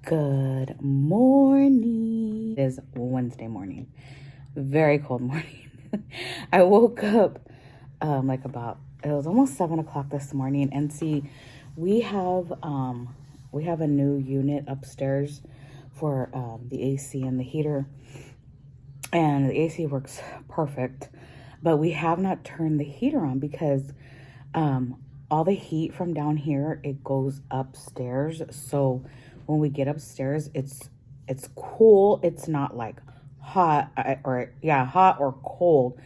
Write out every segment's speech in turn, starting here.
Good morning. It is Wednesday morning. Very cold morning. I woke up it was almost 7 o'clock this morning, and see, we have a new unit upstairs for the AC and the heater, and the AC works perfect, but we have not turned the heater on because all the heat from down here, it goes upstairs. So when we get upstairs, it's cool. It's not like hot hot or cold.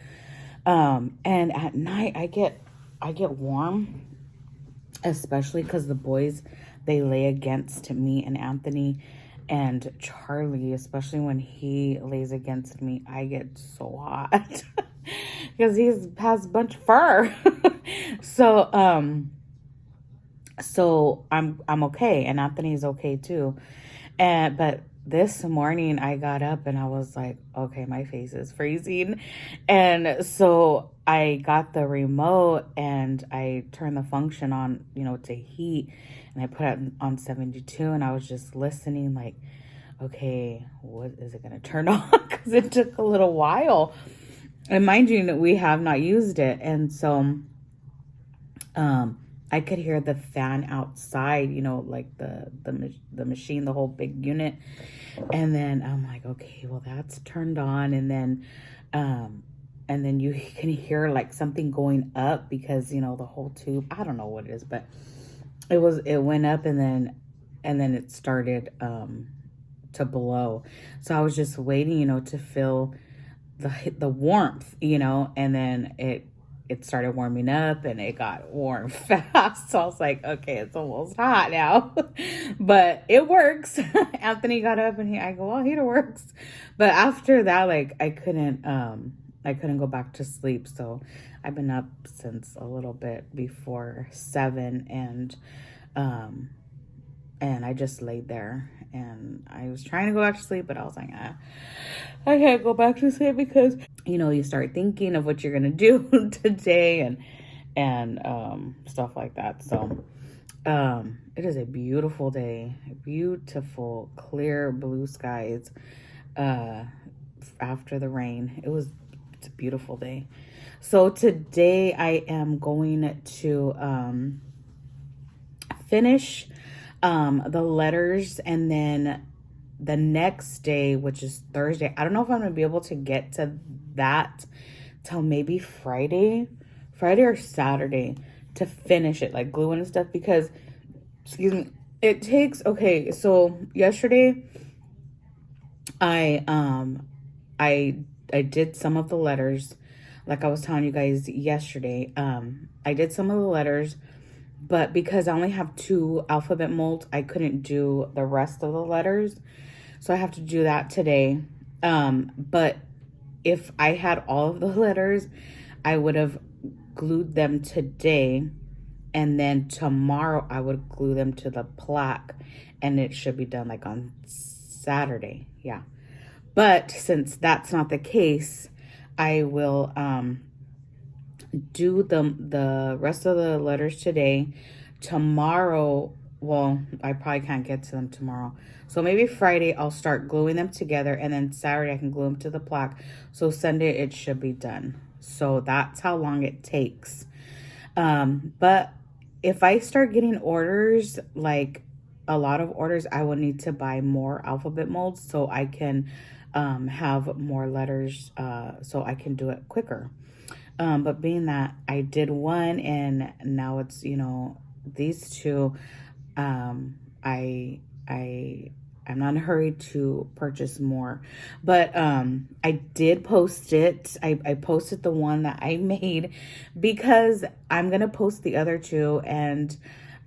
And at night I get warm, especially because the boys, they lay against me and Anthony, and Charlie, especially when he lays against me, I get so hot because he has a bunch of fur. So I'm okay, and Anthony's okay too. But this morning I got up and I was like, okay, my face is freezing. And so I got the remote and I turned the function on, to heat, and I put it on 72, and I was just listening like, okay, what is it going to turn on? Because it took a little while. And mind you, we have not used it. And so I could hear the fan outside, like the machine, the whole big unit. And then I'm like, okay, well, that's turned on. And then you can hear like something going up because, the whole tube, I don't know what it is, but it went up, and then it started to blow. So I was just waiting, to feel the warmth, and then it started warming up, and it got warm fast. So I was like, okay, it's almost hot now. But it works. Anthony got up and I go, well, heater works. But after that, like, I couldn't go back to sleep. So I've been up since a little bit before 7, and I just laid there, and I was trying to go back to sleep, but I was like, I can't go back to sleep because, you start thinking of what you're going to do today and stuff like that. So it is a beautiful day, beautiful, clear blue skies after the rain. It's a beautiful day. So today I am going to finish the letters, and then the next day, which is Thursday, I don't know if I'm gonna be able to get to that till maybe Friday or Saturday to finish it, like gluing and stuff, because, excuse me, it takes, okay, so yesterday I did some of the letters, like I was telling you guys yesterday. I did some of the letters, but because I only have 2 alphabet molds, I couldn't do the rest of the letters. So I have to do that today. But if I had all of the letters, I would have glued them today. And then tomorrow I would glue them to the plaque, and it should be done like on Saturday. Yeah. But since that's not the case, I will do the rest of the letters today. Tomorrow, well, I probably can't get to them tomorrow. So maybe Friday I'll start gluing them together, and then Saturday I can glue them to the plaque. So Sunday it should be done. So that's how long it takes. But if I start getting orders, like a lot of orders, I will need to buy more alphabet molds so I can have more letters, so I can do it quicker. But being that I did one and now it's, these two, I'm not in a hurry to purchase more, but I did post it. I posted the one that I made because I'm gonna post the other two, and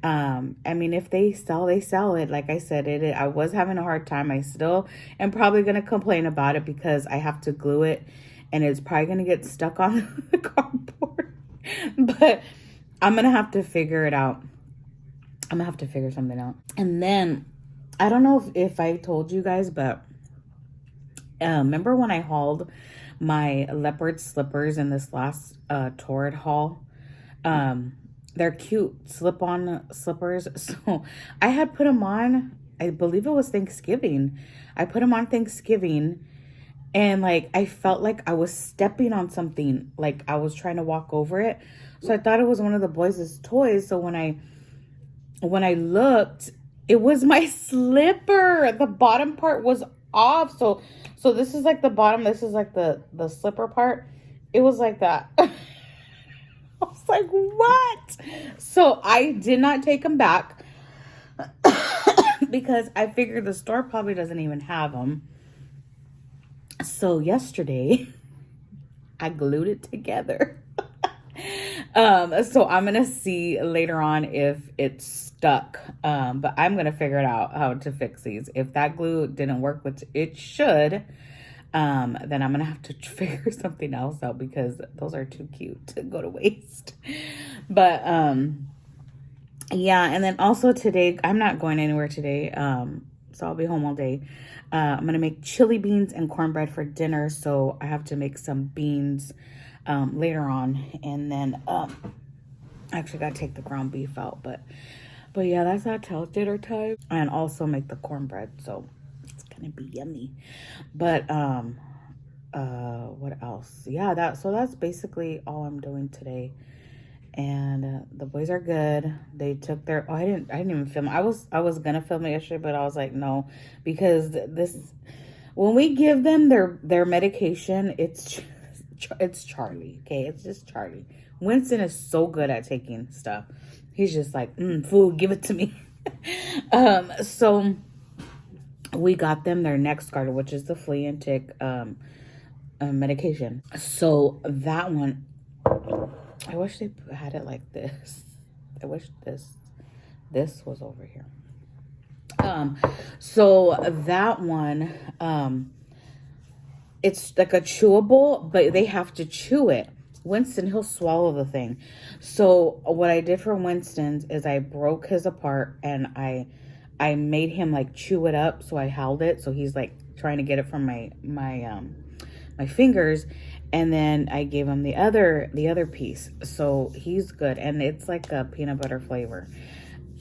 I mean, if they sell, they sell it. Like I said, I was having a hard time. I still am probably gonna complain about it because I have to glue it, and it's probably gonna get stuck on the cardboard. But I'm gonna have to figure it out. I'm gonna have to figure something out. And then I don't know if I told you guys, but remember when I hauled my leopard slippers in this last Torrid haul? They're cute slip-on slippers. So I had put them on I believe it was Thanksgiving. I put him on Thanksgiving, and like I felt like I was stepping on something, like I was trying to walk over it. So I thought it was one of the boys' toys. So when I looked, it was my slipper. The bottom part was off. So this is like the bottom, this is like the slipper part. It was like that. I was like, what? So I did not take them back because I figured the store probably doesn't even have them. So yesterday I glued it together. So I'm gonna see later on if it's stuck. But I'm gonna figure it out how to fix these. If that glue didn't work, which it should, then I'm gonna have to figure something else out because those are too cute to go to waste. But yeah, and then also today, I'm not going anywhere today. So I'll be home all day. I'm gonna make chili beans and cornbread for dinner, so I have to make some beans later on, and then I actually gotta take the ground beef out, but yeah, that's not till dinner time. And also make the cornbread, so it's gonna be yummy. But what else? Yeah, that's basically all I'm doing today. And the boys are good. They took their I didn't even film. I was gonna film it yesterday, but I was like, no, because when we give them their medication, it's Charlie, okay? It's just Charlie. Winston is so good at taking stuff. He's just like, food, give it to me. So we got them their NexGard, which is the flea and tick medication. So that one, I wish they had it like this. I wish this was over here. So that one, it's like a chewable, but they have to chew it. Winston, he'll swallow the thing. So what I did for Winston's is I broke his apart and I made him like chew it up. So I held it. So he's like trying to get it from my fingers. And then I gave him the other piece. So he's good. And it's like a peanut butter flavor.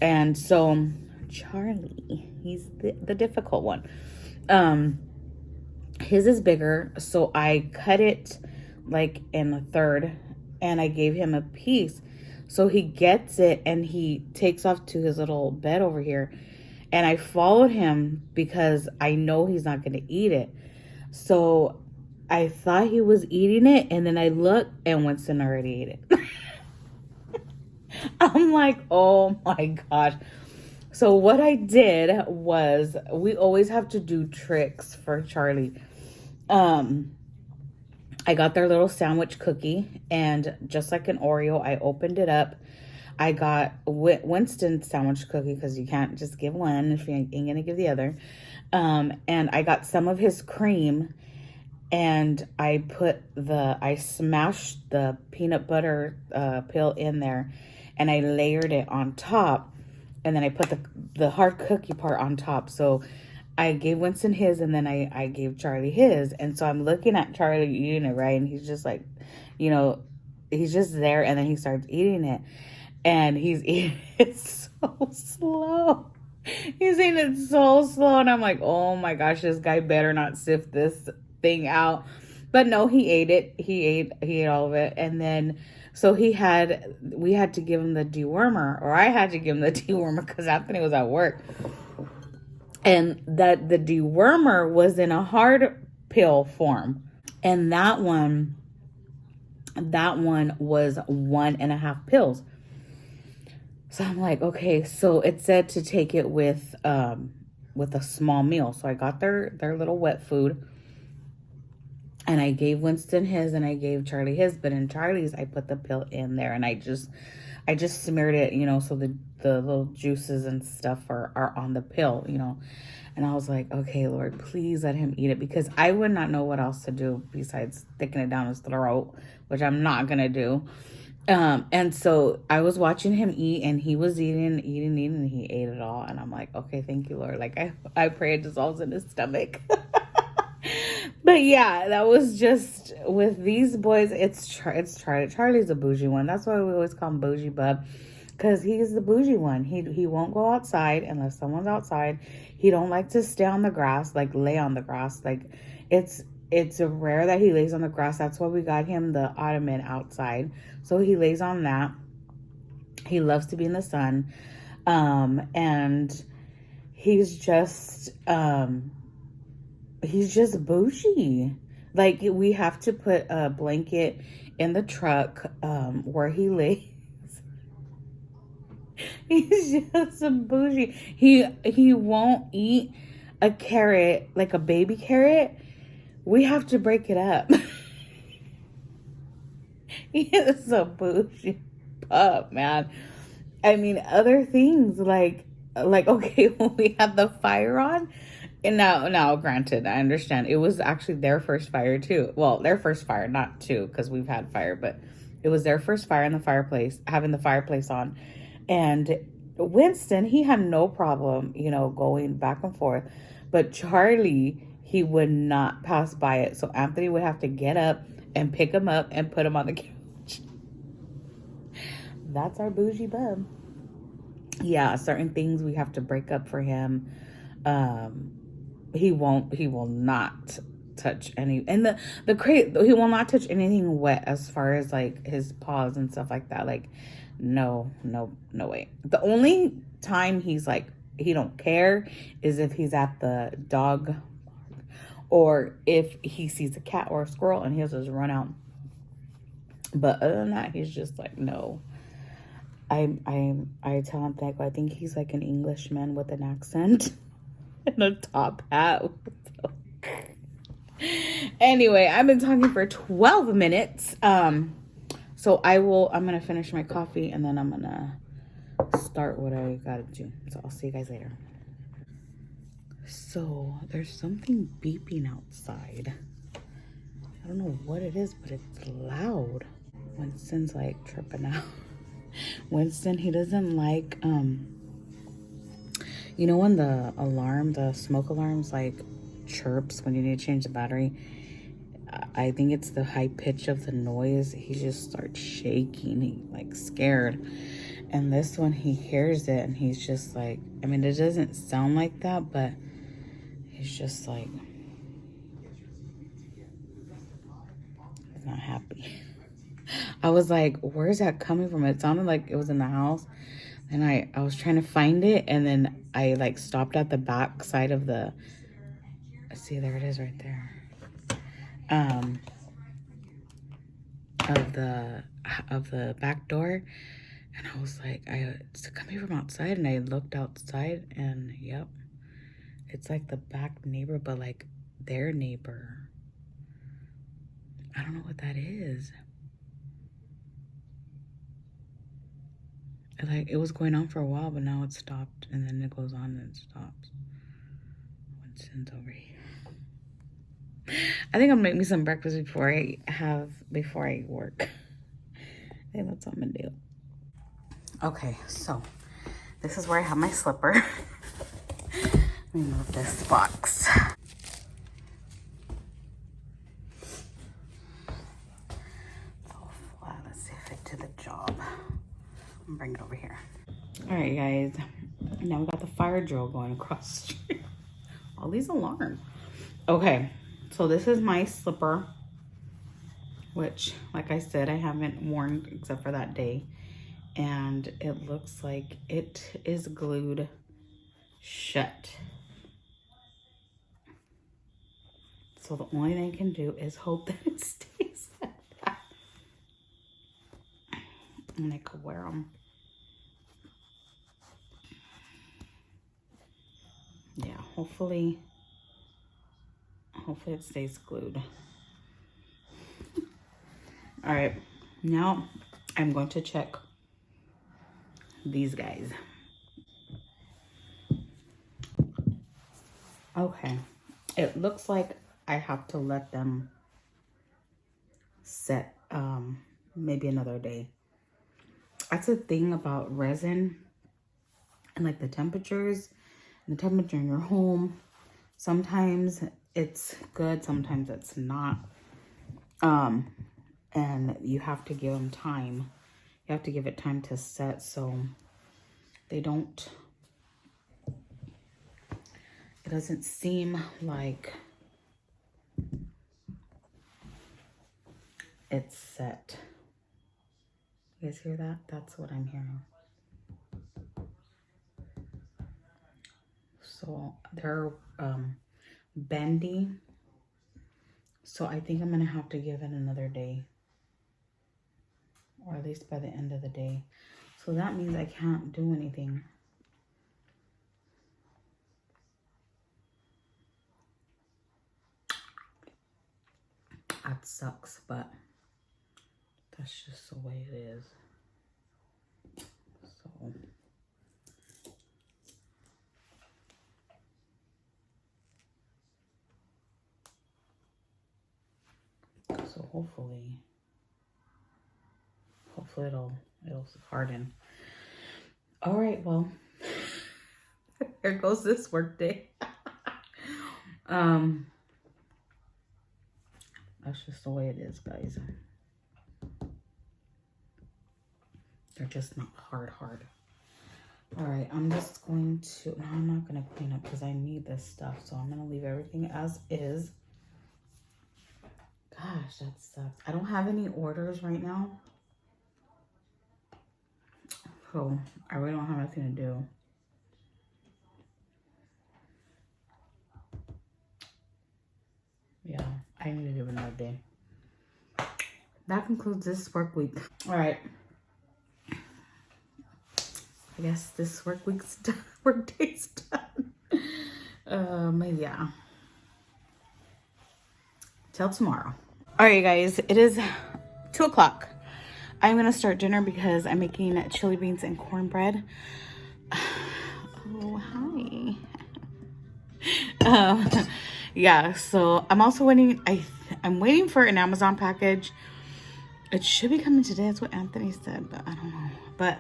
And so Charlie, he's the difficult one. His is bigger, so I cut it like in a third, and I gave him a piece. So he gets it, and he takes off to his little bed over here. And I followed him because I know he's not going to eat it. So I thought he was eating it, and then I looked, and Winston already ate it. I'm like, oh my gosh. So what I did was, we always have to do tricks for Charlie. I got their little sandwich cookie, and just like an Oreo, I opened it up. I got Winston's sandwich cookie because you can't just give one if you ain't gonna give the other. And I got some of his cream, and I smashed the peanut butter pill in there, and I layered it on top, and then I put the hard cookie part on top. So I gave Winston his, and then I gave Charlie his. And so I'm looking at Charlie eating it, right? And he's just like, he's just there, and then he starts eating it. And he's eating it so slow. He's eating it so slow. And I'm like, oh my gosh, this guy better not sift this thing out. But no, he ate it. He ate all of it. And then, so we had to give him the dewormer, or I had to give him the dewormer because Anthony was at work. And that the dewormer was in a hard pill form. And that one was 1.5 pills. So I'm like, okay, so it said to take it with a small meal. So I got their little wet food, and I gave Winston his, and I gave Charlie his. But in Charlie's, I put the pill in there, and I just smeared it, so the little juices and stuff are on the pill, And I was like, okay, Lord, please let him eat it, because I would not know what else to do besides sticking it down his throat, which I'm not gonna do. And so I was watching him eat, and he was eating, and he ate it all. And I'm like, okay, thank you, Lord. Like I pray it dissolves in his stomach. But yeah, that was just with these boys. It's Charlie. Charlie's a bougie one. That's why we always call him Bougie Bub, Because he's the bougie one. He won't go outside unless someone's outside. He don't like to stay on the grass, like lay on the grass. Like it's rare that he lays on the grass. That's why we got him the ottoman outside. So he lays on that. He loves to be in the sun. And he's just bougie. Like, we have to put a blanket in the truck where he lays. He's just a bougie. He won't eat a carrot, like a baby carrot. We have to break it up. He is a bougie pup, man. I mean, other things like okay, when we had the fire on, and now, granted, I understand it was actually their first fire too. Well, their first fire, not two, because we've had fire, but it was their first fire in the fireplace, having the fireplace on. And Winston, he had no problem, going back and forth. But Charlie, he would not pass by it. So Anthony would have to get up and pick him up and put him on the couch. That's our bougie bub. Yeah, certain things we have to break up for him. He will not touch any, and the crate, he will not touch anything wet as far as like his paws and stuff like that. Like, no way. The only time he's like, he don't care is if he's at the dog, or if he sees a cat or a squirrel and he'll just run out. But other than that, he's just like, no. I tell him that I think he's like an Englishman with an accent and a top hat. Anyway, I've been talking for 12 minutes. So I'm gonna finish my coffee and then I'm gonna start what I gotta do. So I'll see you guys later. So there's something beeping outside. I don't know what it is, but it's loud. Winston's like tripping out. Winston, he doesn't like, when the smoke alarms like chirps when you need to change the battery. I think it's the high pitch of the noise. He just starts shaking. He like scared. And this one, he hears it and he's just like, I mean, it doesn't sound like that, but he's just like, he's not happy. I was like, where's that coming from? It sounded like it was in the house. And I was trying to find it. And then I like stopped at the back side of the, see, there it is right there. Of the back door. And I was like, it's coming from outside. And I looked outside and yep. It's like the back neighbor, but like their neighbor. I don't know what that is. Like, it was going on for a while, but now it stopped, and then it goes on and it stops. Winston's over here. I think I'll make me some breakfast before I work. I think that's what I'm gonna do. Okay, so this is where I have my slipper. Let me move this box. So flat. Let's see if it did the job. Bring it over here. All right, guys. Now we got the fire drill going across the street. All these alarms. Okay, so this is my slipper, which, like I said, I haven't worn except for that day. And it looks like it is glued shut. So the only thing I can do is hope that it stays like that. And I could wear them. Yeah, hopefully it stays glued. All right, now I'm going to check these guys. Okay, it looks like I have to let them set maybe another day. That's the thing about resin and like the temperature in your home. Sometimes it's good, sometimes it's not. And you have to give them time. You You have to give it time to set so they don't, it doesn't seem like it's set. You guys hear that? That's what I'm hearing. So they're bendy. So I think I'm gonna have to give it another day, or at least by the end of the day. So that means I can't do anything. That sucks, but that's just the way it is. So hopefully it'll harden. All right, well, there goes this work day. That's just the way it is, guys. They're just not hard. All right, I'm just going to, no, I'm not going to clean up because I need this stuff. So I'm going to leave everything as is. Gosh, that sucks. I don't have any orders right now. So I really don't have anything to do. Yeah, I need to give another day. That concludes this work week. All right. I guess this work week's done. Work day's done. Yeah. Till tomorrow. All right, guys. It is 2 o'clock. I'm gonna start dinner because I'm making chili beans and cornbread. Oh, hi. Yeah. So I'm also waiting. I'm waiting for an Amazon package. It should be coming today. That's what Anthony said, but I don't know. But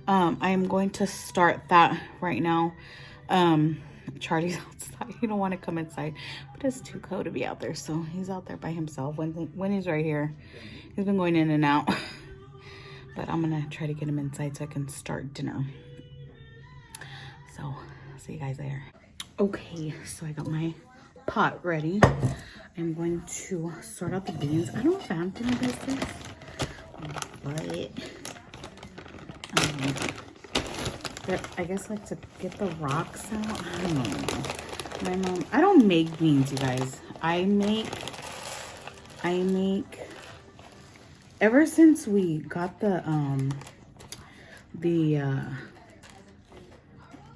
I am going to start that right now. Charlie's outside. He don't want to come inside, but it's too cold to be out there, so he's out there by himself. When he's right here, he's been going in and out. But I'm gonna try to get him inside so I can start dinner. So see you guys later. Okay, so I got my pot ready. I'm going to sort out the beans. I don't know if Anthony does this, but I guess like to get the rocks out. I don't know. My mom, I don't make beans, you guys. I make, ever since we got the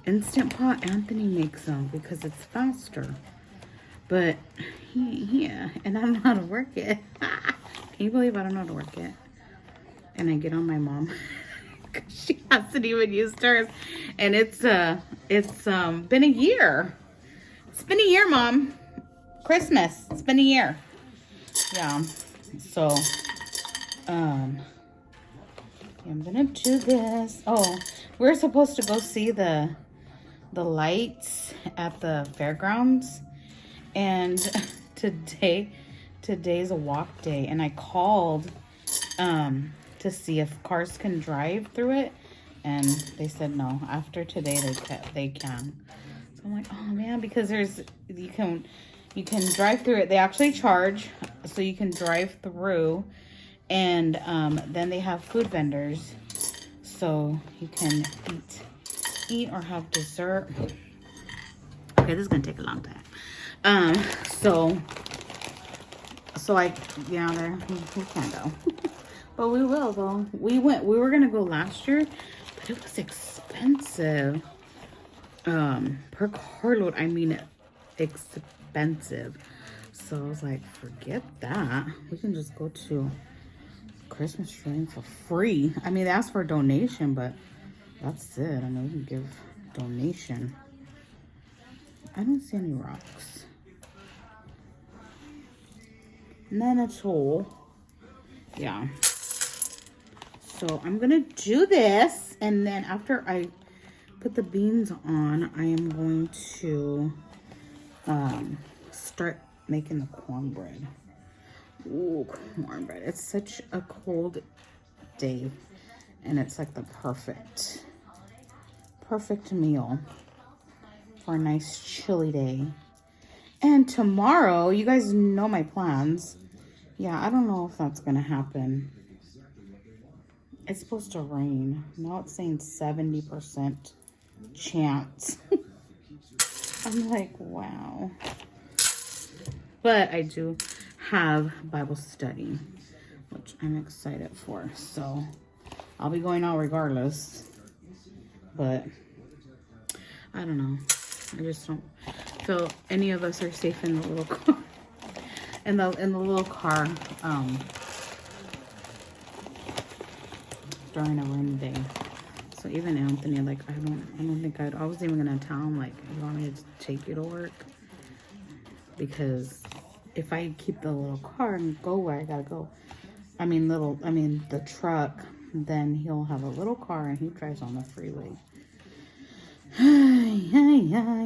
Instant Pot, Anthony makes them because it's faster. But yeah, and I don't know how to work it. Can you believe I don't know how to work it? And I get on my mom because she hasn't even used hers, and it's been a year. It's been a year, Mom. Christmas. It's been a year. Yeah. So, I'm gonna do this. Oh, we're supposed to go see the lights at the fairgrounds, and today's a walk day, and I called to see if cars can drive through it, and they said no. After today, they can. So I'm like, oh man, because you can drive through it. They actually charge, so you can drive through, and then they have food vendors, so you can eat or have dessert. Okay, this is gonna take a long time. So I, yeah, we can't go. But we will though. We were gonna go last year, but it was expensive. Per carload, I mean expensive. So I was like, forget that. We can just go to Christmas tree for free. I mean, they asked for a donation, but that's it. I mean, we can give donation. I don't see any rocks. None at all. Yeah. So I'm gonna do this, and then after I put the beans on, I am going to start making the cornbread. Ooh, cornbread. It's such a cold day, And it's like the perfect meal for a nice chilly day. And tomorrow, you guys know my plans. Yeah, I don't know if that's gonna happen. It's supposed to rain. Now it's saying 70% chance. I'm like, wow. But I do have Bible study, which I'm excited for. So I'll be going out regardless. But I don't know. I just don't feel any of us are safe in the little car. In the little car during a rainy day. So even Anthony, like I don't think I was even gonna tell him like, you want me to take you to work? Because if I keep the little car and go where I gotta go, the truck, then he'll have a little car and he drives on the freeway.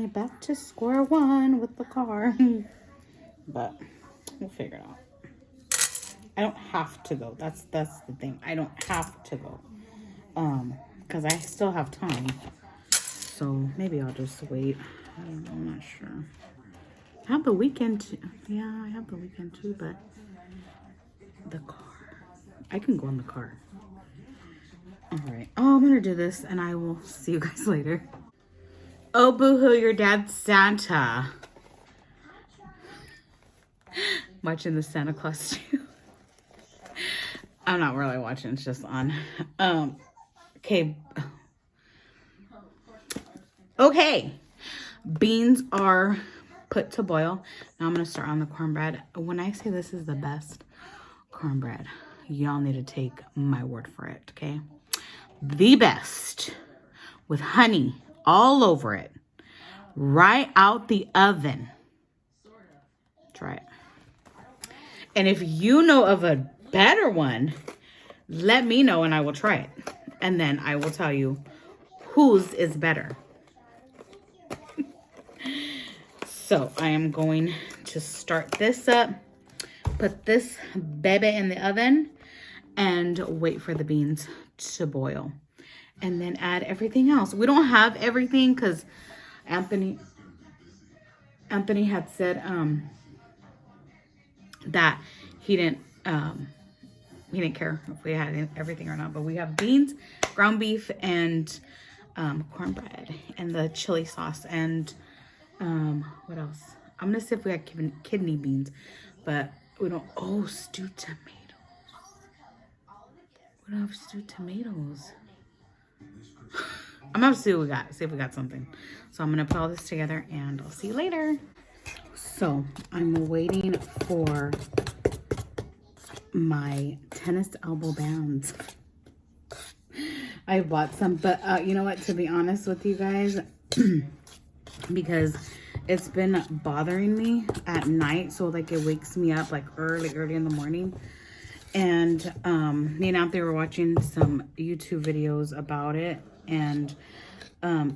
Back to square one with the car. But we'll figure it out. I don't have to go. That's the thing. I don't have to go. Because I still have time. So maybe I'll just wait. I don't know, I'm not sure. I have the weekend too. Yeah, I have the weekend too, but the car. I can go in the car. Alright. Oh, I'm gonna do this and I will see you guys later. Oh, boo-hoo, your dad's Santa. Watching the Santa Claus too. I'm not really watching, it's just on. Okay. Okay. Beans are put to boil. Now I'm going to start on the cornbread. When I say this is the best cornbread, y'all need to take my word for it, okay? The best. With honey all over it. Right out the oven. Try it. And if you know of a better one, let me know and I will try it. And then I will tell you whose is better. So I am going to start this up, put this baby in the oven, and wait for the beans to boil. And then add everything else. We don't have everything because Anthony had said that he didn't care if we had everything or not. But we have beans, ground beef, and cornbread, and the chili sauce, and what else? I'm gonna see if we got kidney beans, but we don't. Oh, stewed tomatoes. We don't have stewed tomatoes. I'm gonna see what we got. See if we got something. So I'm gonna put all this together, and I'll see you later. So I'm waiting for my tennis elbow bands. I bought some, but you know what? To be honest with you guys, because it's been bothering me at night, so like it wakes me up like early in the morning. And me and Anthony were watching some YouTube videos about it, and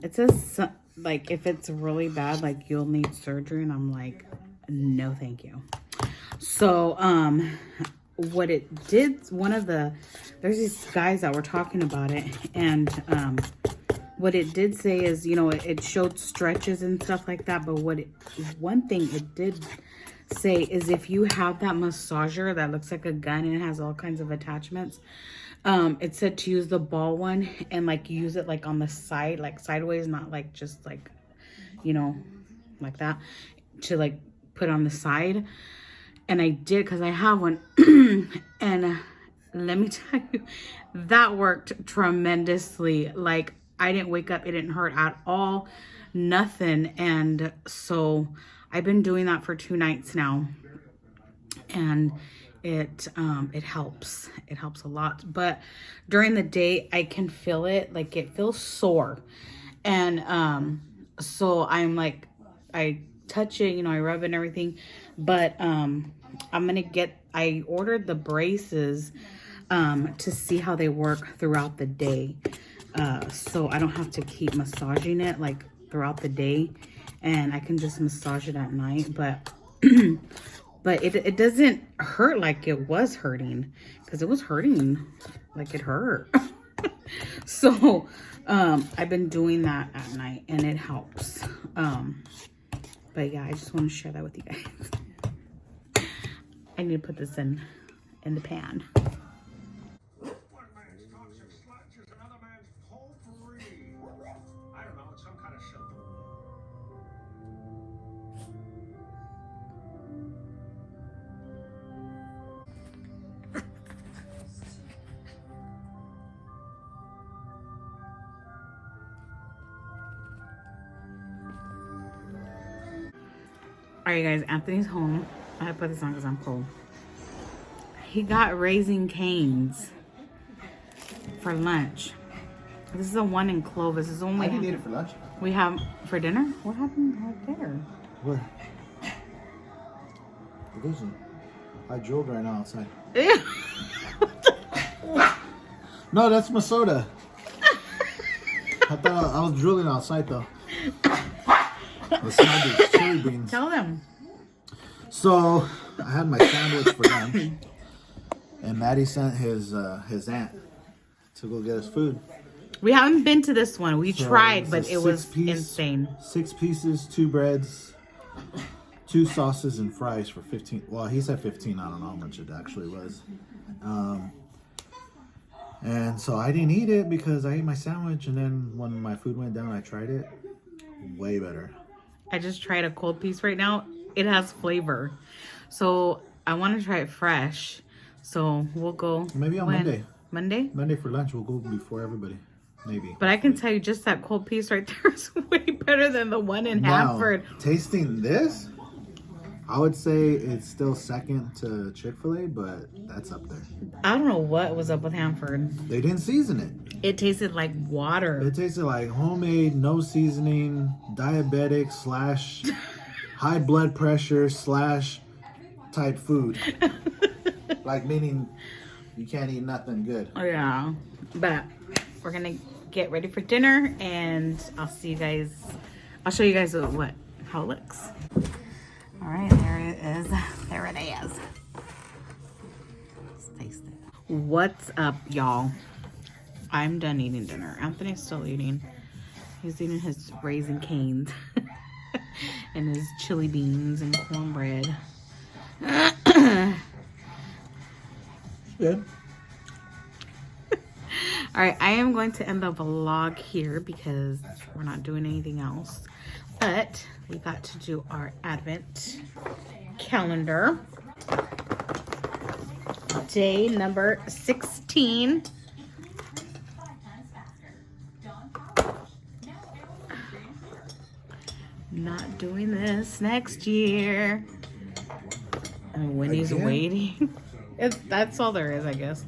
it says like if it's really bad, like you'll need surgery, and I'm like, no thank you. So what it did, there's these guys that were talking about it, and what it did say is, you know, it showed stretches and stuff like that, but one thing it did say is if you have that massager that looks like a gun and it has all kinds of attachments, it said to use the ball one and like use it like on the side, like sideways, not like just like, you know, like that, to like put on the side. And I did, because I have one. And let me tell you, that worked tremendously. Like I didn't wake up, it didn't hurt at all, nothing. And so I've been doing that for 2 nights now, and it helps. It helps a lot. But during the day, I can feel it, like it feels sore. And so I'm like, I touch it, you know, I rub it and everything. But I ordered the braces to see how they work throughout the day. So I don't have to keep massaging it like throughout the day, and I can just massage it at night. But but it doesn't hurt like it was hurting, because it was hurting like it hurt. So I've been doing that at night and it helps. But yeah, I just want to share that with you guys. I need to put this in the pan. All right, guys, Anthony's home. I put this on because I'm cold. He got Raising Canes for lunch. This is the one in Clovis. This is only. I didn't eat it for lunch. We have for dinner. What happened right there? Where? It isn't. I drilled right now outside. No, that's my soda. I thought I was drilling outside though. I smelled these chili beans. Tell them. So I had my sandwich for them, and Maddie sent his aunt to go get us food. We haven't been to this one. We tried, but it was insane. 6 pieces, 2 breads, 2 sauces, and fries for 15. Well, he said 15. I don't know how much it actually was. And so I didn't eat it because I ate my sandwich, and then when my food went down, I tried it. Way better. I just tried a cold piece right now. It has flavor. So I want to try it fresh. So we'll go. Maybe on Monday. Monday? Monday for lunch. We'll go before everybody. Maybe. But I can tell you just that cold piece right there is way better than the one in Hanford. Tasting this, I would say it's still second to Chick-fil-A, but that's up there. I don't know what was up with Hanford. They didn't season it. It tasted like water. It tasted like homemade, no seasoning, diabetic / high blood pressure / type food. Like meaning you can't eat nothing good. Oh yeah. But we're gonna get ready for dinner and I'll see you guys. I'll show you guys how it looks. All right, there it is. There it is. Let's taste it. What's up, y'all? I'm done eating dinner. Anthony's still eating. He's eating his Raising Canes and his chili beans and cornbread. Good. All right, I am going to end the vlog here because we're not doing anything else. But we got to do our advent calendar. Day number 16. Not doing this next year. And Winnie's waiting. That's all there is, I guess.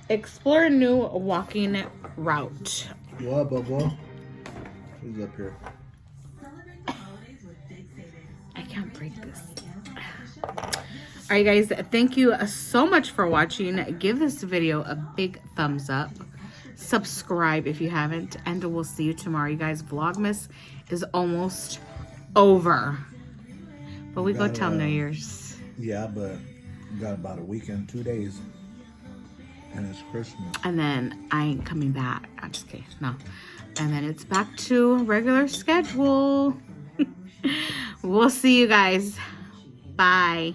Explore a new walking route. What, Bubba? Who's up here? I can't break this. All right, guys. Thank you so much for watching. Give this video a big thumbs up. Subscribe if you haven't. And we'll see you tomorrow. You guys, Vlogmas is almost over. But we go till New Year's. Yeah, but we got about a weekend, 2 days. And it's Christmas. And then I ain't coming back. I'm just kidding. No. And then it's back to regular schedule. We'll see you guys. Bye.